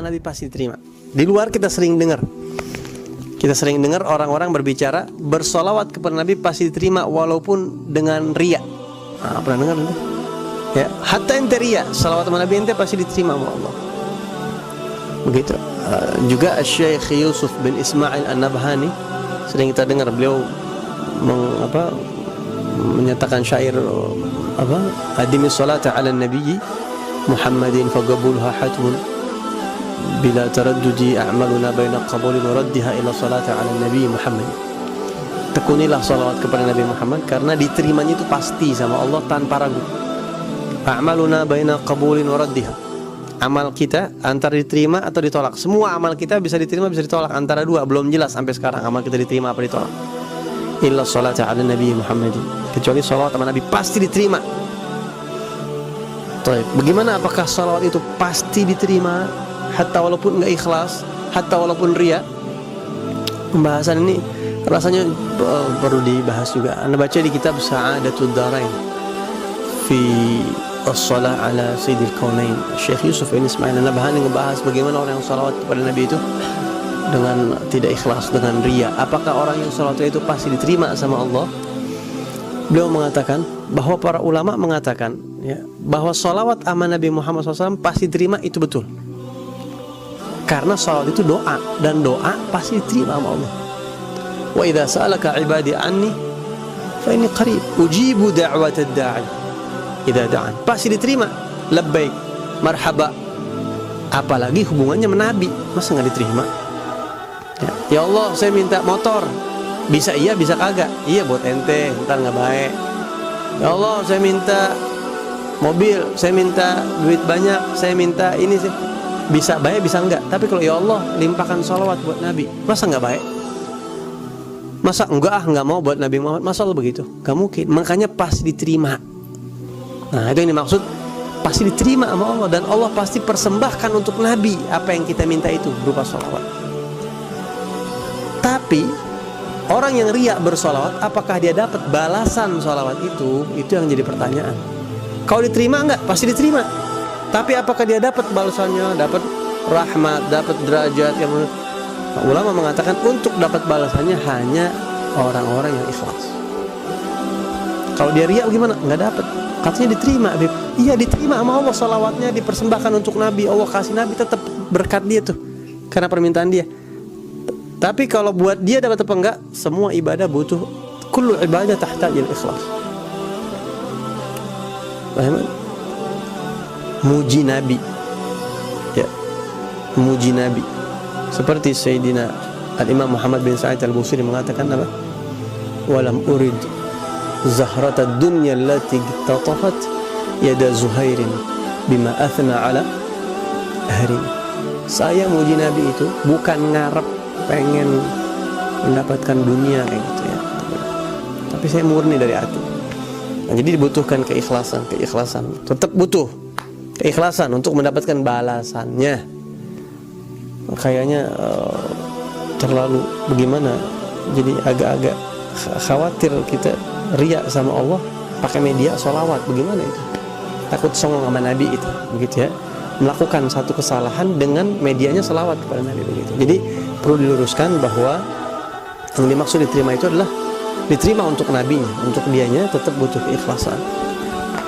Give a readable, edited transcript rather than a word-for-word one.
sama Nabi pasti diterima. Di luar kita sering dengar orang-orang berbicara bersolawat kepada Nabi pasti diterima walaupun dengan riya. Pernah dengar itu? Ya, hatta ente riya, salawat sama Nabi ente pasti diterima sama Allah. Begitu. Juga Syekh Yusuf bin Ismail An-Nabhani sering kita dengar beliau menyatakan syair adimi salata ala nabiyyi Muhammadin faqabulha hatmun bila taraddudi a'maluna baina qabulin wa raddiha ila salata ala nabiyyi Muhammad. Tekunilah salawat kepada Nabi Muhammad karena diterimanya itu pasti sama Allah tanpa ragu. A'maluna baina qabulin wa raddiha. Amal kita antara diterima atau ditolak. Semua amal kita bisa diterima bisa ditolak, antara dua. Belum jelas sampai sekarang amal kita diterima apa ditolak. Illa salata ala Nabi Muhammadin, kecuali salawat sama Nabi pasti diterima. Bagaimana apakah salawat itu pasti diterima hatta walaupun enggak ikhlas, hatta walaupun riya? Pembahasan ini rasanya perlu dibahas juga. Anda baca di kitab Sa'adatud Darain fi as-salah ala Sayyidil Kaunain. Syekh Yusuf bin Ismail An-Nabhani ngebahas bagaimana orang yang salawat kepada Nabi itu dengan tidak ikhlas, dengan riya. Apakah orang yang salawat itu pasti diterima sama Allah? Beliau mengatakan bahwa para ulama mengatakan bahwa salawat sama Nabi Muhammad SAW pasti diterima, itu betul. Karena salawat itu doa, dan doa pasti diterima sama Allah. Wa idza sa'alaka 'ibadi anni fa inni qarib ujibu da'watad da'i idza da'an. Pasti diterima. Labbaik, marhaba. Apalagi hubungannya sama Nabi, masa enggak diterima? Ya Allah, saya minta motor. Bisa iya, bisa kagak. Iya buat ente, ntar nggak baik. Ya Allah, saya minta mobil, saya minta duit banyak, saya minta ini sih. Bisa baik, bisa enggak. Tapi kalau ya Allah, limpahkan sholawat buat Nabi, masa nggak baik? Masa enggak nggak mau buat Nabi Muhammad? Masa Allah begitu? Gak mungkin. Makanya pasti diterima. Nah, itu yang dimaksud pasti diterima sama Allah, dan Allah pasti persembahkan untuk Nabi apa yang kita minta itu berupa sholawat. Tapi orang yang riya bersolawat, apakah dia dapat balasan solawat itu? Itu yang jadi pertanyaan. Kalau diterima enggak? Pasti diterima. Tapi apakah dia dapat balasannya, dapat rahmat, dapat derajat yang ulama mengatakan untuk dapat balasannya hanya orang-orang yang ikhlas. Kalau dia riya gimana? Enggak dapat. Katanya diterima, Habib. Iya diterima sama Allah, solawatnya dipersembahkan untuk Nabi. Allah kasih Nabi tetap berkat dia tuh karena permintaan dia. Tapi kalau buat dia dapat apa enggak, semua ibadah butuh, kullu ibadah tahtajil ikhlas. Paham? Muji Nabi. Ya. Muji Nabi. Seperti Sayyidina Al-Imam Muhammad bin Sa'id Al-Busiri mengatakan apa? Walam urid zahratad dunya allati tatafat yada Zuhairin bima athna ala ahrin. Saya muji Nabi itu bukan ngarep pengen mendapatkan dunia kayak gitu ya, tapi saya murni dari hati. Nah, jadi dibutuhkan keikhlasan. Tetap butuh keikhlasan untuk mendapatkan balasannya. Kayaknya terlalu bagaimana? Jadi agak-agak khawatir kita riya sama Allah pakai media sholawat, bagaimana itu? Takut songong sama Nabi itu, begitu ya. Melakukan satu kesalahan dengan medianya sholawat kepada Nabi, begitu. Jadi perlu diluruskan bahwa yang dimaksud diterima itu adalah diterima untuk nabinya, untuk dianya tetap butuh keikhlasan.